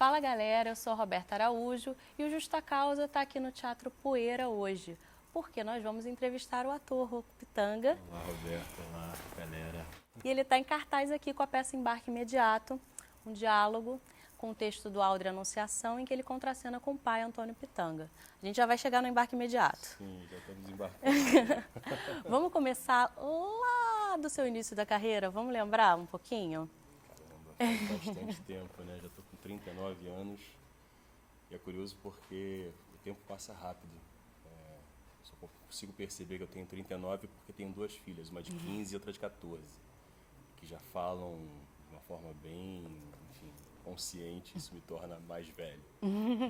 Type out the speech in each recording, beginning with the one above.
Fala galera, eu sou a Roberta Araújo e o Justa Causa está aqui no Teatro Poeira hoje, porque nós vamos entrevistar o ator Rocco Pitanga. Olá Roberta, olá galera. E ele está em cartaz aqui com a peça Embarque Imediato, um diálogo com o texto do Áudre Anunciação, em que ele contracena com o pai Antônio Pitanga. A gente já vai chegar no Embarque Imediato. Sim, já estamos embarcando. Vamos começar lá do seu início da carreira, vamos lembrar um pouquinho? Caramba, faz bastante tempo, né? Já estou com 39 anos e é curioso porque o tempo passa rápido. Só consigo perceber que eu tenho 39 porque tenho duas filhas, uma de 15 e outra de 14, que já falam de uma forma bem, enfim, consciente. Isso me torna mais velho.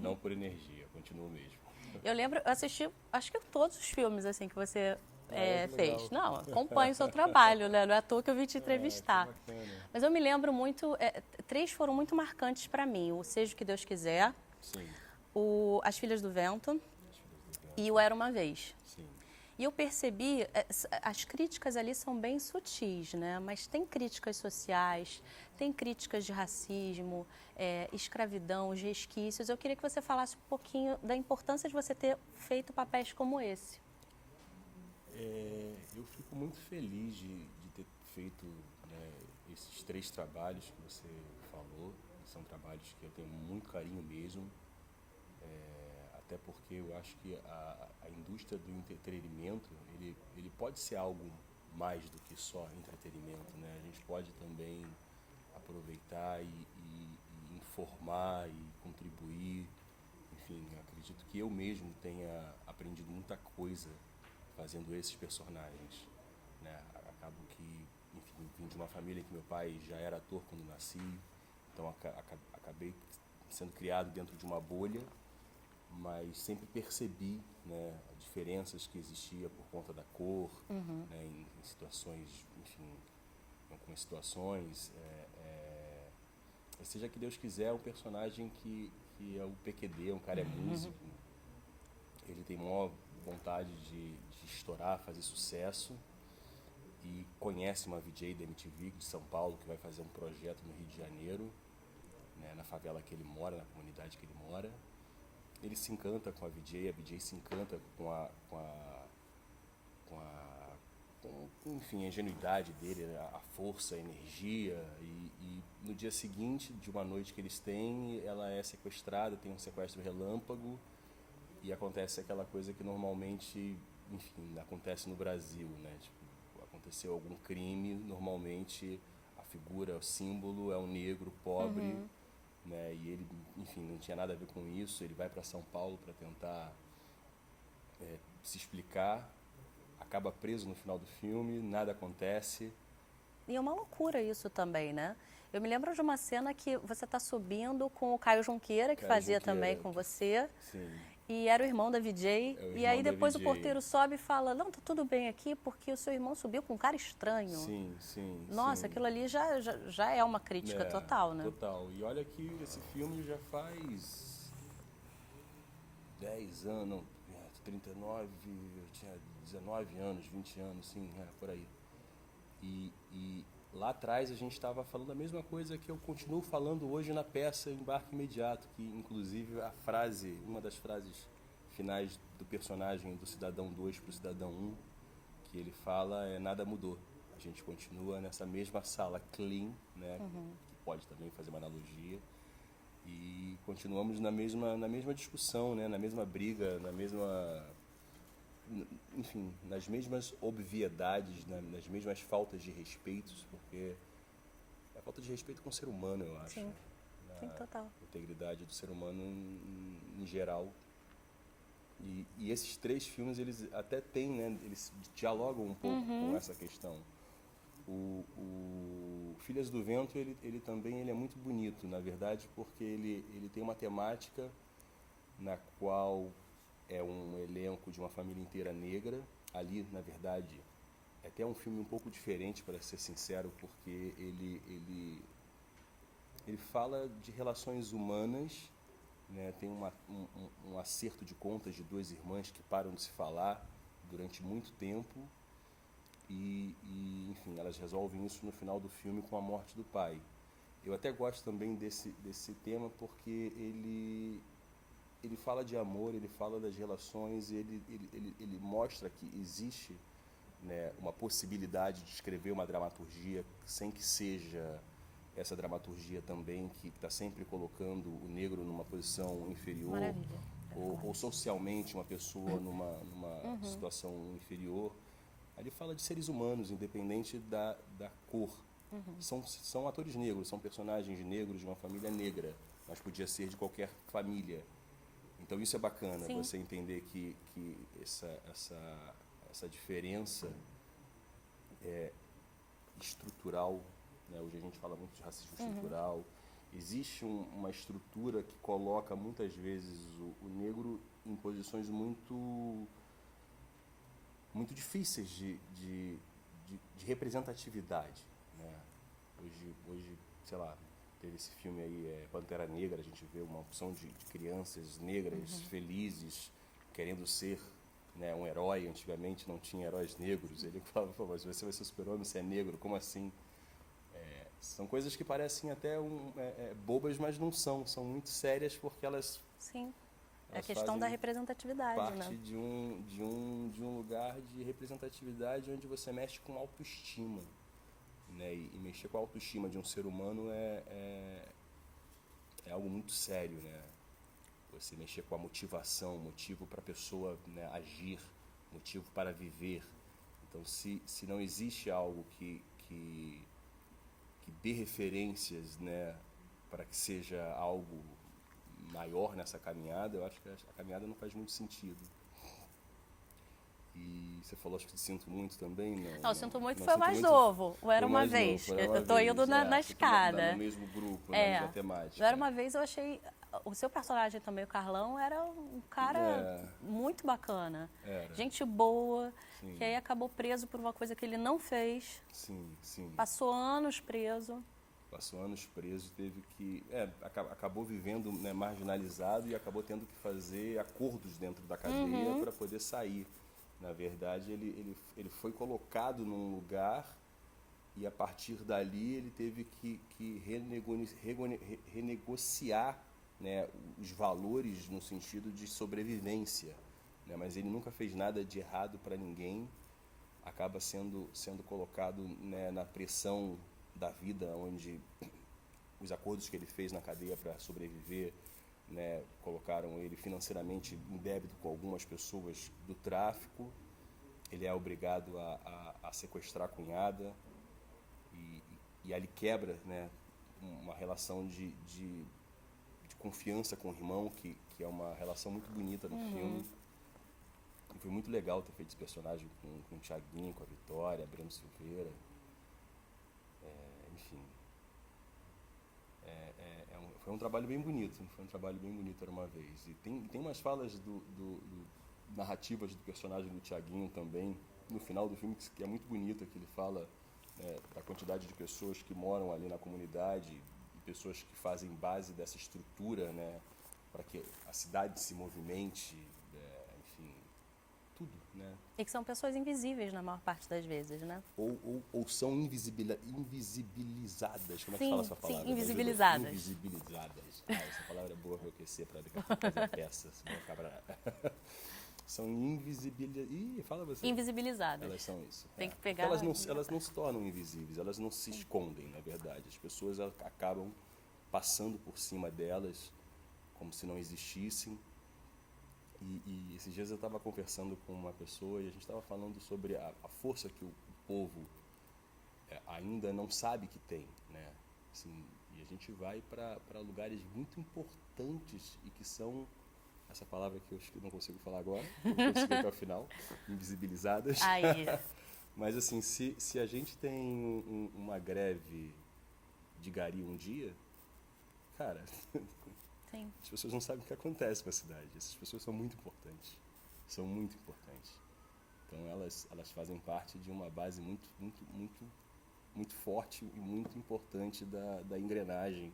Não por energia, continuo mesmo. Eu lembro, eu assisti, acho que todos os filmes assim que você que fez. legal. Não, acompanho o seu trabalho, né? Não é à toa que eu vim te entrevistar. Que bacana. Mas eu me lembro muito, três foram muito marcantes para mim. O Seja o que Deus Quiser, Sim, As Filhas do Vento As Filhas do Vento. e o Era Uma Vez. Sim. E eu percebi, as críticas ali são bem sutis, né? Mas tem críticas sociais, tem críticas de racismo, escravidão, os resquícios. Eu queria que você falasse um pouquinho da importância de você ter feito papéis como esse. Eu fico muito feliz de ter feito, né, esses três trabalhos que você falou. São trabalhos que eu tenho muito carinho mesmo. Até porque eu acho que a indústria do entretenimento, ele pode ser algo mais do que só entretenimento, né? A gente pode também aproveitar e informar e contribuir. Enfim, acredito que eu mesmo tenha aprendido muita coisa fazendo esses personagens, né? Acabo que, enfim, vim de uma família que meu pai já era ator quando nasci, então acabei sendo criado dentro de uma bolha, mas sempre percebi, né, diferenças que existia por conta da cor, né, em situações, enfim, em algumas situações. Seja que Deus quiser, é um personagem que é o PQD, um cara é músico, ele tem maior vontade de estourar, fazer sucesso, e conhece uma VJ da MTV de São Paulo que vai fazer um projeto no Rio de Janeiro, né, na favela que ele mora, na comunidade que ele mora. Ele se encanta com a VJ se encanta com enfim, a ingenuidade dele, a força, a energia, e no dia seguinte, de uma noite que eles têm, ela é sequestrada, tem um sequestro relâmpago, e acontece aquela coisa que normalmente, enfim, acontece no Brasil, né? Tipo, aconteceu algum crime, normalmente a figura, o símbolo é um negro pobre, né? E ele, enfim, não tinha nada a ver com isso. Ele vai para São Paulo para tentar se explicar, acaba preso no final do filme, nada acontece. E é uma loucura isso também, né? Eu me lembro de uma cena que você está subindo com o Caio Junqueira, que fazia também com você. Sim. E era o irmão da VJ. E aí depois o porteiro sobe e fala, não, tá tudo bem aqui, porque o seu irmão subiu com um cara estranho. Sim, sim. Nossa, sim. aquilo ali já é uma crítica total, né? Total. E olha que esse filme já faz 10 anos, não, 39, eu tinha 19 anos, 20 anos, sim, por aí. E lá atrás a gente estava falando a mesma coisa que eu continuo falando hoje na peça Embarque Imediato, que inclusive a frase, uma das frases finais do personagem do Cidadão 2 para o Cidadão 1, que ele fala é: nada mudou. A gente continua nessa mesma sala clean, né, que pode também fazer uma analogia, e continuamos na mesma discussão, né, na mesma briga, enfim, nas mesmas obviedades, nas mesmas faltas de respeito, porque é falta de respeito com o ser humano, eu acho. Sim, sim, total. A integridade do ser humano em geral. E esses três filmes, eles até têm, né, eles dialogam um pouco com essa questão. O Filhas do Vento, ele também é muito bonito, na verdade, porque ele tem uma temática na qual é um elenco de uma família inteira negra. Ali, na verdade, é até um filme um pouco diferente, para ser sincero, porque ele fala de relações humanas, né? Tem um acerto de contas de duas irmãs que param de se falar durante muito tempo, e enfim, elas resolvem isso no final do filme com a morte do pai. Eu até gosto também desse tema porque ele fala de amor, ele fala das relações, ele mostra que existe, né, uma possibilidade de escrever uma dramaturgia sem que seja essa dramaturgia também que está sempre colocando o negro numa posição inferior. Maravilha. Ou socialmente uma pessoa numa situação inferior. Ali fala de seres humanos, independente da cor. São atores negros, são personagens negros de uma família negra, mas podia ser de qualquer família. Então isso é bacana, Sim. você entender que essa diferença é estrutural, né? Hoje a gente fala muito de racismo estrutural. Existe uma estrutura que coloca muitas vezes o negro em posições muito difíceis de representatividade, né? Hoje, sei lá, teve esse filme aí, Pantera Negra, a gente vê uma opção de crianças negras felizes, querendo ser, né, um herói. Antigamente não tinha heróis negros. Ele falava, pô, mas você vai ser super-homem, você é negro, como assim? São coisas que parecem até bobas, mas não são. São muito sérias porque elas... Sim. É a elas questão fazem da representatividade, parte, né? de um lugar de representatividade onde você mexe com autoestima, né? E mexer com a autoestima de um ser humano é algo muito sério, né? Você mexer com a motivação, motivo para a pessoa, né, agir, motivo para viver. Então, se não existe algo que dê referências, né, para que seja algo maior nessa caminhada, eu acho que a caminhada não faz muito sentido. E você falou, acho que sinto muito também, não? Não, sinto muito não foi o sinto mais muito, novo. O Era foi Uma mais novo, Vez. foi Era Uma Eu tô Vez, indo na você tá escada. no mesmo grupo, na É. mesma temática. O Era Uma Vez eu achei... O seu personagem também, o Carlão, era um cara muito bacana. Era. Gente boa, Sim. que aí acabou preso por uma coisa que ele não fez. Sim, sim. Passou anos preso. Passou anos preso, teve que... acabou vivendo, né, marginalizado e acabou tendo que fazer acordos dentro da cadeia para poder sair. Na verdade, ele foi colocado num lugar e, a partir dali, ele teve que renegociar, né, os valores no sentido de sobrevivência, né? Mas ele nunca fez nada de errado para ninguém. Acaba sendo colocado, né, na pressão da vida, onde os acordos que ele fez na cadeia para sobreviver, né, colocaram ele financeiramente em débito com algumas pessoas do tráfico. Ele é obrigado a sequestrar a cunhada e ali quebra, né, uma relação de confiança com o irmão, que é uma relação muito bonita no filme. E foi muito legal ter feito esse personagem com o Thiaguinho, com a Vitória, a Breno Silveira. Enfim, foi um trabalho bem bonito, Era Uma Vez. E tem umas falas narrativas do personagem do Thiaguinho também, no final do filme, que é muito bonita, que ele fala, né, da quantidade de pessoas que moram ali na comunidade, e pessoas que fazem base dessa estrutura, né, para que a cidade se movimente, enfim, tudo, né? E que são pessoas invisíveis na maior parte das vezes, né? Ou são invisibilizadas. Como é que Sim, fala essa palavra? sim, invisibilizadas. Invisibilizadas. Essa palavra é boa para eu aquecer, para daqui a pouco fazer peça, senão eu vou ficar bravo. São invisibilizadas. Ih, fala você. Invisibilizadas. Elas são isso. Tem que pegar... Elas não se tornam invisíveis, elas não se escondem, na verdade. As pessoas acabam passando por cima delas como se não existissem. E esses dias eu estava conversando com uma pessoa e a gente estava falando sobre a força que o povo ainda não sabe que tem, né? Assim, e a gente vai para lugares muito importantes e que são, essa palavra que eu não consigo falar agora, eu consegui até o final, invisibilizadas. Aí. Mas assim, se a gente tem uma greve de gari um dia, cara... Sim. As pessoas não sabem o que acontece com a cidade. Essas pessoas são muito importantes. São muito importantes. Então elas fazem parte de uma base muito forte e muito importante da engrenagem.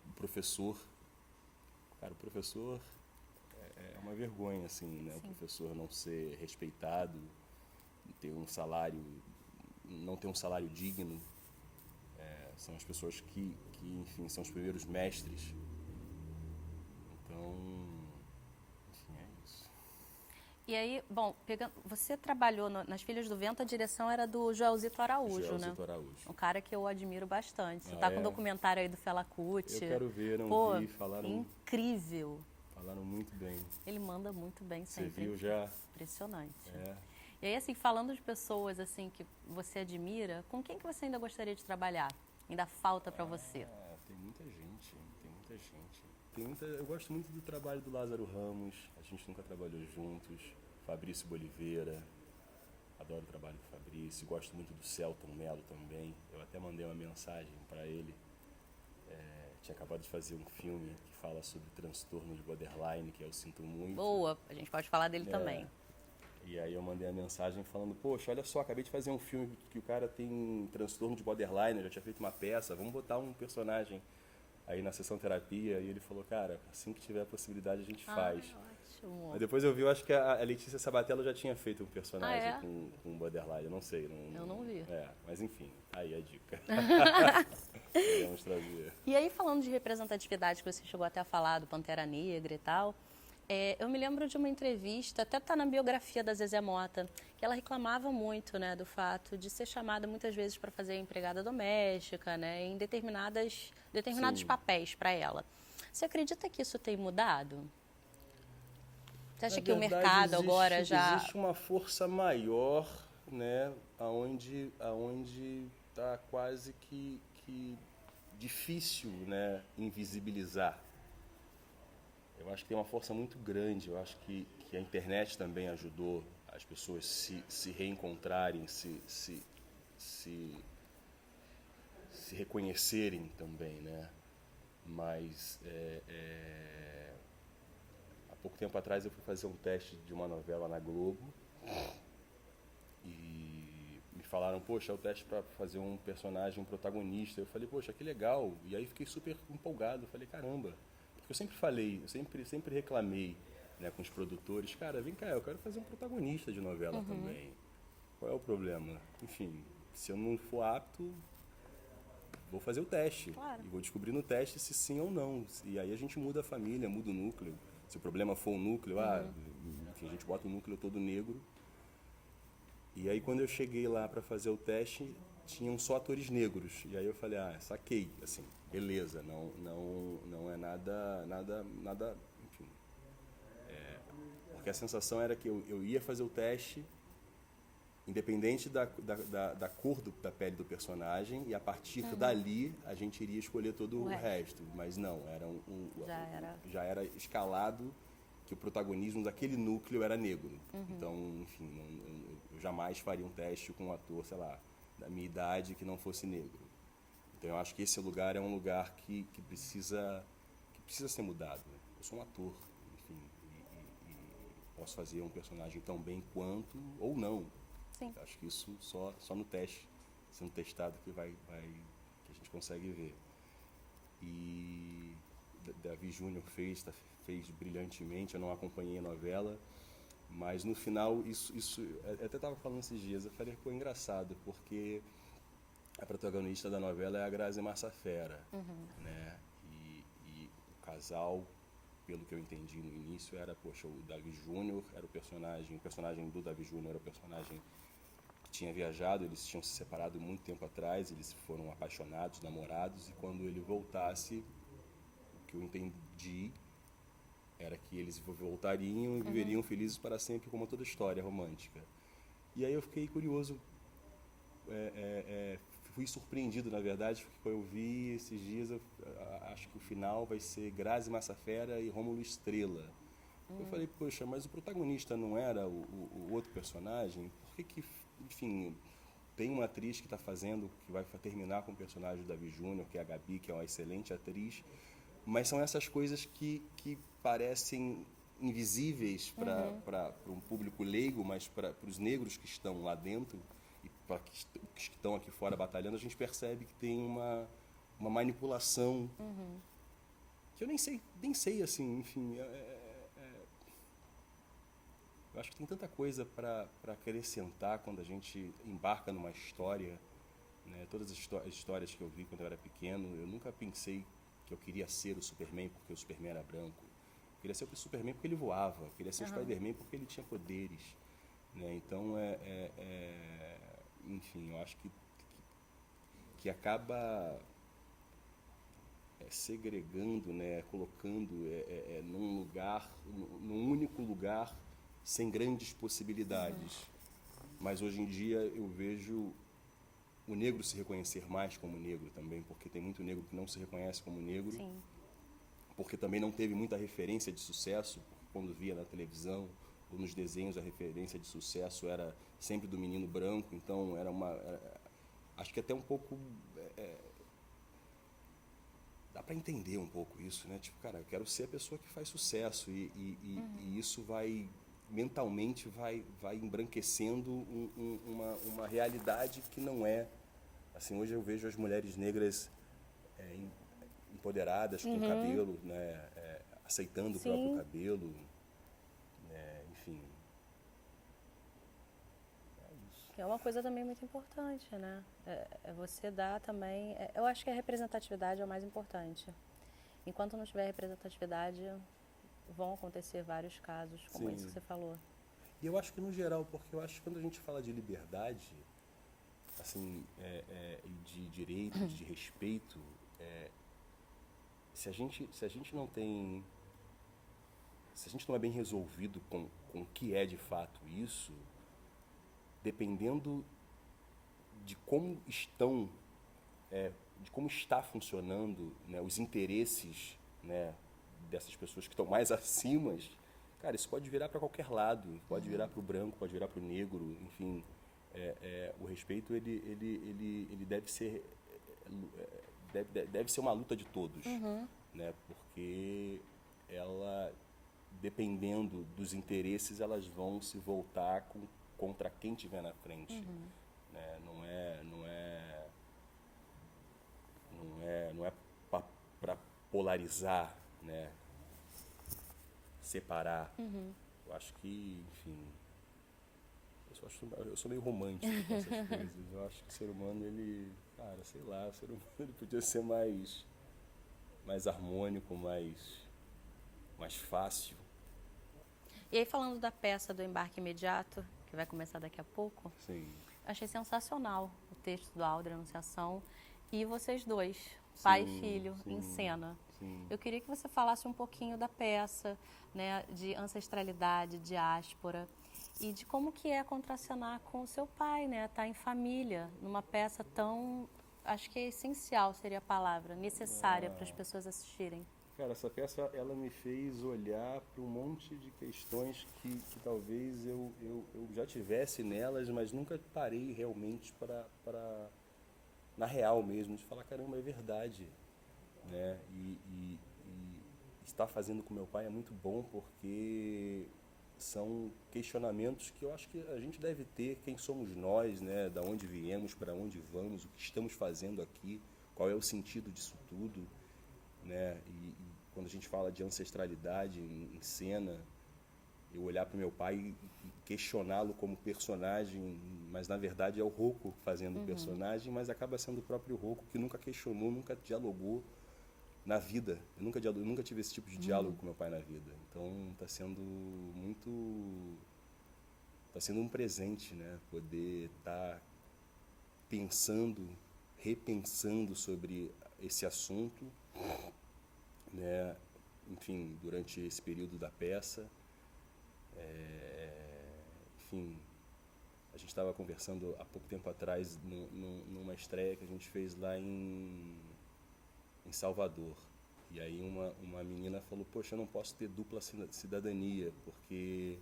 O professor, cara, o professor é uma vergonha, assim, né? O professor não ser respeitado, não ter um salário digno. São as pessoas que, enfim, são os primeiros mestres. Então, enfim, é isso. E aí, bom, você trabalhou nas Filhas do Vento, a direção era do Joelzito Araújo, Joelzito né? Araújo. Um cara que eu admiro bastante. Você Ah, tá com um é? documentário aí do Fela Kuti. Eu quero ver, não Pô, vi, falaram incrível. muito bem. Ele manda muito bem sempre. Você viu já? Impressionante. É. E aí, assim, falando de pessoas assim que você admira, com quem que você ainda gostaria de trabalhar? Ainda falta para você? Tem muita gente, tem muita gente. Eu gosto muito do trabalho do Lázaro Ramos, a gente nunca trabalhou juntos. Fabrício Boliveira, adoro o trabalho do Fabrício. Gosto muito do Celton Mello também. Eu até mandei uma mensagem para ele. Tinha acabado de fazer um filme que fala sobre transtorno de borderline, que eu sinto muito. Boa, a gente pode falar dele também. E aí eu mandei a mensagem falando, poxa, olha só, acabei de fazer um filme que o cara tem transtorno de borderline, eu já tinha feito uma peça, vamos botar um personagem aí na sessão terapia. E ele falou, cara, assim que tiver a possibilidade a gente faz. Ótimo. Mas depois eu vi, eu acho que a Letícia Sabatella já tinha feito um personagem com borderline, eu não sei. Eu não vi. Mas enfim, aí a dica. Vamos trazer. E aí, falando de representatividade, que você chegou até a falar do Pantera Negra e tal, eu me lembro de uma entrevista, até está na biografia da Zezé Mota, que ela reclamava muito, né, do fato de ser chamada muitas vezes para fazer empregada doméstica, né, em determinados papéis para ela. Você acredita que isso tem mudado? Você acha que o mercado agora já... Existe uma força maior, né, aonde está quase que difícil, né, invisibilizar. Eu acho que tem uma força muito grande. Eu acho que a internet também ajudou as pessoas se reencontrarem, se reconhecerem também, né? Mas há pouco tempo atrás eu fui fazer um teste de uma novela na Globo e me falaram, poxa, é o teste para fazer um personagem, um protagonista. Eu falei, poxa, que legal. E aí fiquei super empolgado. Eu falei, caramba. Eu sempre falei, eu sempre reclamei, né, com os produtores, cara, vem cá, eu quero fazer um protagonista de novela também. Qual é o problema? Enfim, se eu não for apto, vou fazer o teste. Claro. E vou descobrir no teste se sim ou não. E aí a gente muda a família, muda o núcleo. Se o problema for o núcleo, enfim, a gente bota o núcleo todo negro. E aí quando eu cheguei lá para fazer o teste, tinham só atores negros. E aí eu falei, saquei, assim, beleza, não é nada, enfim. Porque a sensação era que eu ia fazer o teste, independente da cor da pele do personagem, e a partir dali a gente iria escolher todo o resto. Mas não, já era escalado que o protagonismo daquele núcleo era negro. Então, enfim, eu jamais faria um teste com um ator, sei lá, da minha idade que não fosse negro. Então eu acho que esse lugar é um lugar que precisa ser mudado. Eu sou um ator, enfim, e posso fazer um personagem tão bem quanto ou não. Sim. Eu acho que isso só no teste, sendo testado, que que a gente consegue ver. E Davi Júnior fez brilhantemente. Eu não acompanhei a novela, mas no final isso eu até estava falando esses dias, eu falei, pô, engraçado, porque a protagonista da novela é a Grazi Massafera, né? E o casal, pelo que eu entendi no início, era, poxa, o Davi Júnior era o personagem do Davi Júnior era o personagem que tinha viajado, eles tinham se separado muito tempo atrás, eles foram apaixonados, namorados, e quando ele voltasse, o que eu entendi era que eles voltariam e viveriam felizes para sempre, como toda história romântica. E aí eu fiquei curioso, fui surpreendido, na verdade, porque quando eu vi esses dias, eu acho que o final vai ser Grazi Massafera e Rômulo Estrela. Eu falei, poxa, mas o protagonista não era o outro personagem? Por que, enfim, tem uma atriz que está fazendo, que vai terminar com o personagem do Davi Júnior, que é a Gabi, que é uma excelente atriz, mas são essas coisas que parecem invisíveis para um público leigo, mas para os negros que estão lá dentro e para que estão aqui fora batalhando, a gente percebe que tem uma manipulação que eu nem sei assim, enfim, eu acho que tem tanta coisa para acrescentar quando a gente embarca numa história, né? Todas as histórias que eu vi quando eu era pequeno, eu nunca pensei que eu queria ser o Superman porque o Superman era branco. Eu queria ser o Superman porque ele voava. Eu queria ser o Spider-Man porque ele tinha poderes, né? Então, enfim, eu acho que acaba segregando, né? Colocando num único lugar, sem grandes possibilidades. Mas hoje em dia eu vejo o negro se reconhecer mais como negro também, porque tem muito negro que não se reconhece como negro. Sim. Porque também não teve muita referência de sucesso quando via na televisão ou nos desenhos. A referência de sucesso era sempre do menino branco, então acho que até um pouco dá para entender um pouco isso, né? Tipo, cara, eu quero ser a pessoa que faz sucesso e isso vai mentalmente vai embranquecendo uma realidade que não é. Assim, hoje eu vejo as mulheres negras empoderadas com o cabelo, né? Aceitando o próprio cabelo, né? Enfim. É isso. Que é uma coisa também muito importante, né? É você dar também... eu acho que a representatividade é o mais importante. Enquanto não tiver representatividade, vão acontecer vários casos, como isso que você falou. E eu acho que no geral, porque eu acho que quando a gente fala de liberdade, assim, de direitos, de respeito, se a gente não tem, se a gente não é bem resolvido com o que é de fato isso, dependendo de como de como está funcionando, né, os interesses, né, dessas pessoas que estão mais acima, cara, isso pode virar para qualquer lado, pode virar para o branco, pode virar para o negro, enfim, o respeito ele deve ser uma luta de todos, né, porque ela, dependendo dos interesses, elas vão se voltar contra quem tiver na frente, né, não é para polarizar, né, separar. Eu acho que, enfim, eu sou meio romântico com essas coisas. Eu acho que o ser humano, ele, cara, sei lá, o ser humano ele podia ser mais harmônico, mais fácil. E aí, falando da peça do Embarque Imediato, que vai começar daqui a pouco, Sim. achei sensacional o texto do Aldo, a Anunciação, e vocês dois, pai e filho, em cena. Sim. Eu queria que você falasse um pouquinho da peça, né, de ancestralidade, diáspora, e de como que é contracenar com o seu pai, né, estar em família, numa peça tão, acho que é essencial, seria a palavra, necessária para as pessoas assistirem. Cara, essa peça, ela me fez olhar para um monte de questões que talvez eu já tivesse nelas, mas nunca parei realmente para na real mesmo, de falar, caramba, é verdade, né? E estar fazendo com meu pai é muito bom, porque são questionamentos que eu acho que a gente deve ter, quem somos nós, né? Da onde viemos, para onde vamos, o que estamos fazendo aqui, qual é o sentido disso tudo, né? E quando a gente fala de ancestralidade em cena, eu olhar para o meu pai e questioná-lo como personagem, mas na verdade é o Rocco fazendo o personagem, mas acaba sendo o próprio Rocco que nunca questionou, nunca dialogou na vida. Eu nunca tive esse tipo de diálogo com meu pai na vida. Então está sendo um presente, né? Poder estar pensando, repensando sobre esse assunto, né? Enfim, durante esse período da peça. Enfim, a gente estava conversando há pouco tempo atrás numa estreia que a gente fez lá em Salvador. E aí uma menina falou, poxa, eu não posso ter dupla cidadania, porque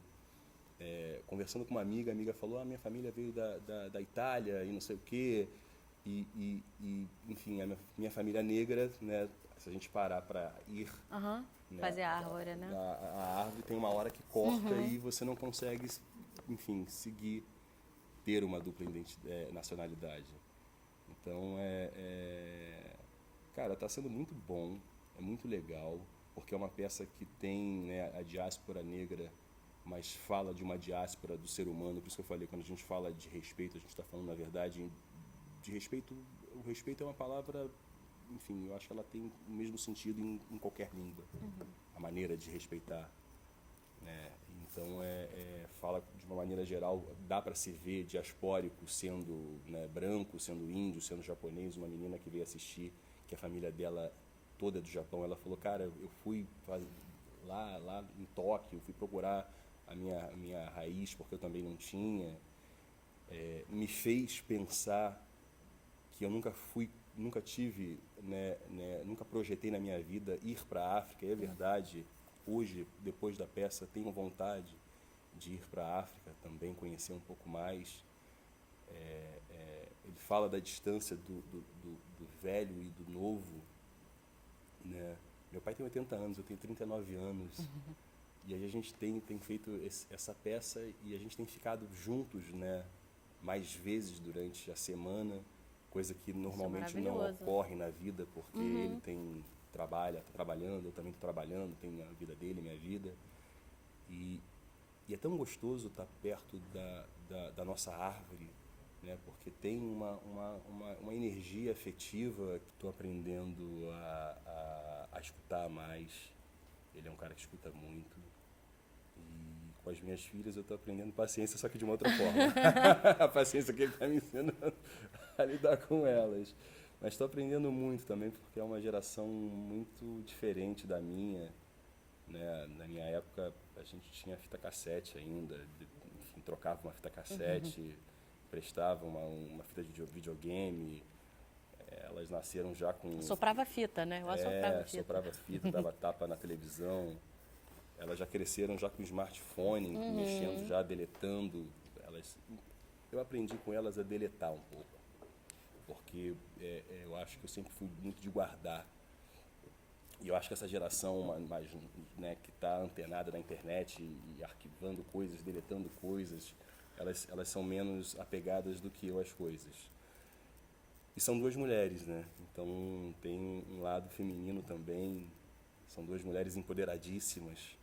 conversando com uma amiga, a amiga falou, minha família veio da Itália e não sei o quê, e enfim, a minha família negra, né, se a gente parar para ir... Né, fazer a árvore, né? A árvore tem uma hora que corta e você não consegue, enfim, ter uma dupla nacionalidade. Então, cara, está sendo muito bom, é muito legal, porque é uma peça que tem, né, a diáspora negra, mas fala de uma diáspora do ser humano. Por isso que eu falei, quando a gente fala de respeito, a gente está falando, na verdade, de respeito, o respeito é uma palavra, enfim, eu acho que ela tem o mesmo sentido em qualquer língua, a maneira de respeitar, né? Então, fala de uma maneira geral, dá para se ver diaspórico sendo, né, branco, sendo índio, sendo japonês. Uma menina que veio assistir, que a família dela toda é do Japão, ela falou, cara, eu fui lá em Tóquio, fui procurar a minha raiz, porque eu também não tinha. Me fez pensar que eu nunca tive, nunca projetei na minha vida ir para a África. E é verdade, hoje, depois da peça, tenho vontade de ir para a África também, conhecer um pouco mais. Ele fala da distância do velho e do novo, né? Meu pai tem 80 anos, eu tenho 39 anos. E aí a gente tem feito essa peça e a gente tem ficado juntos, né, mais vezes durante a semana, coisa que normalmente não ocorre na vida, porque ele tá trabalhando, eu também estou trabalhando, tenho a vida dele, minha vida. E é tão gostoso estar perto da nossa árvore, né, porque tem uma energia afetiva que estou aprendendo a escutar mais. Ele é um cara que escuta muito. E com as minhas filhas eu estou aprendendo paciência, só que de uma outra forma. A paciência que ele está me ensinando a lidar com elas. Mas estou aprendendo muito também, porque é uma geração muito diferente da minha, né? Na minha época, a gente tinha fita cassete ainda, enfim, trocava uma fita cassete, prestava uma fita de videogame. Elas nasceram já com... Soprava fita, né? Eu soprava fita, dava tapa na televisão. Elas já cresceram já com smartphone, mexendo já, deletando. Eu aprendi com elas a deletar um pouco, porque eu acho que eu sempre fui muito de guardar. E eu acho que essa geração mais, né, que está antenada na internet e arquivando coisas, deletando coisas, elas são menos apegadas do que eu às coisas. E são duas mulheres, né? Então tem um lado feminino também. São duas mulheres empoderadíssimas,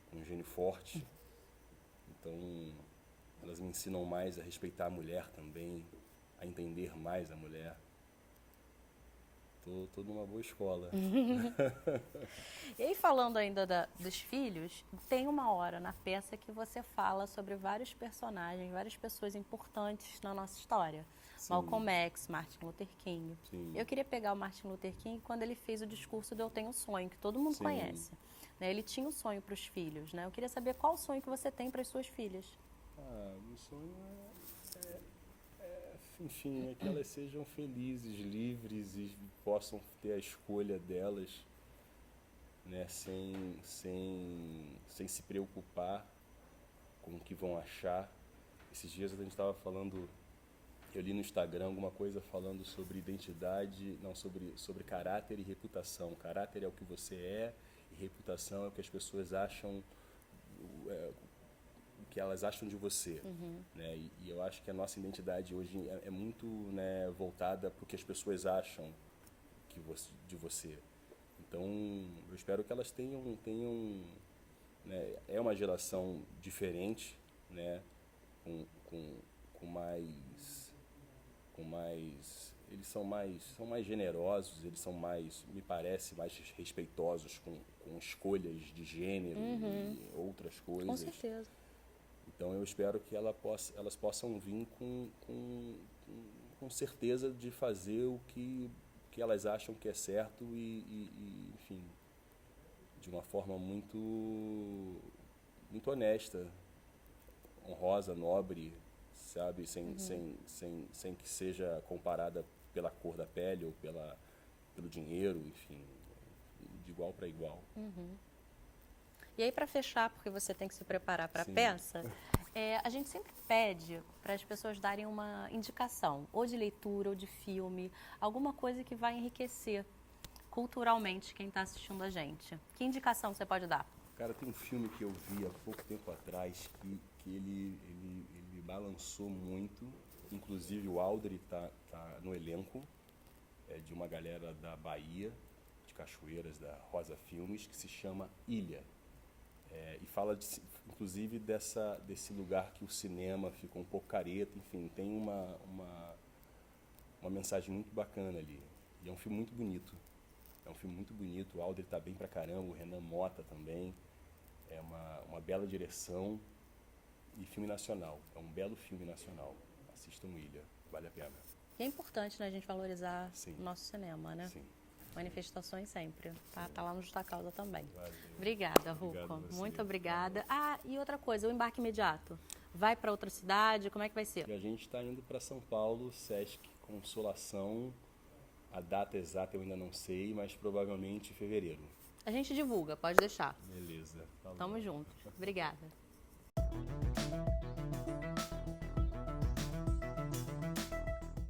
com um gênio forte. Então elas me ensinam mais a respeitar a mulher também, a entender mais a mulher. Tô numa boa escola. E aí, falando ainda dos filhos, tem uma hora na peça que você fala sobre vários personagens, várias pessoas importantes na nossa história. Sim. Malcolm X, Martin Luther King. Sim. Eu queria pegar o Martin Luther King quando ele fez o discurso do Eu Tenho um Sonho, que todo mundo conhece. Né? Ele tinha um sonho para os filhos. Né? Eu queria saber qual o sonho que você tem para as suas filhas. Meu sonho enfim, é que elas sejam felizes, livres e possam ter a escolha delas, né, sem se preocupar com o que vão achar. Esses dias a gente estava falando, eu li no Instagram alguma coisa falando sobre identidade, não, sobre caráter e reputação. Caráter é o que você é e reputação é o que as pessoas acham, o que elas acham de você. Né? E eu acho que a nossa identidade hoje é muito, né, voltada para o que as pessoas acham de você. Então, eu espero que elas tenham né, é uma geração diferente, né, com mais eles são mais generosos, eles são mais, me parece, mais respeitosos com escolhas de gênero e outras coisas. Com certeza. Então eu espero que elas possam vir com certeza de fazer o que elas acham que é certo e enfim, de uma forma muito honesta, honrosa, nobre, sabe, sem que seja comparada pela cor da pele ou pelo dinheiro, enfim, de igual para igual. E aí, para fechar, porque você tem que se preparar para a peça, a gente sempre pede para as pessoas darem uma indicação, ou de leitura, ou de filme, alguma coisa que vai enriquecer culturalmente quem está assistindo a gente. Que indicação você pode dar? Cara, tem um filme que eu vi há pouco tempo atrás que ele me balançou muito. Inclusive o Aldri tá no elenco, de uma galera da Bahia, de Cachoeiras, da Rosa Filmes, que se chama Ilha. E fala, inclusive, desse lugar que o cinema ficou um pouco careta. Enfim, tem uma mensagem muito bacana ali. E é um filme muito bonito. É um filme muito bonito, o Alder tá bem pra caramba, o Renan Mota também. É uma bela direção e filme nacional. É um belo filme nacional. Assistam Ilha, vale a pena. E é importante, né, a gente valorizar Sim. o nosso cinema, né? Sim. Manifestações sempre. Tá lá no Justa Causa também. Valeu. Obrigada, Ruco. Obrigado a você. Muito obrigada. Ah, e outra coisa, o embarque imediato. Vai para outra cidade? Como é que vai ser? E a gente está indo para São Paulo, Sesc Consolação. A data exata eu ainda não sei, mas provavelmente em fevereiro. A gente divulga, pode deixar. Beleza. Falou. Tamo junto. Obrigada.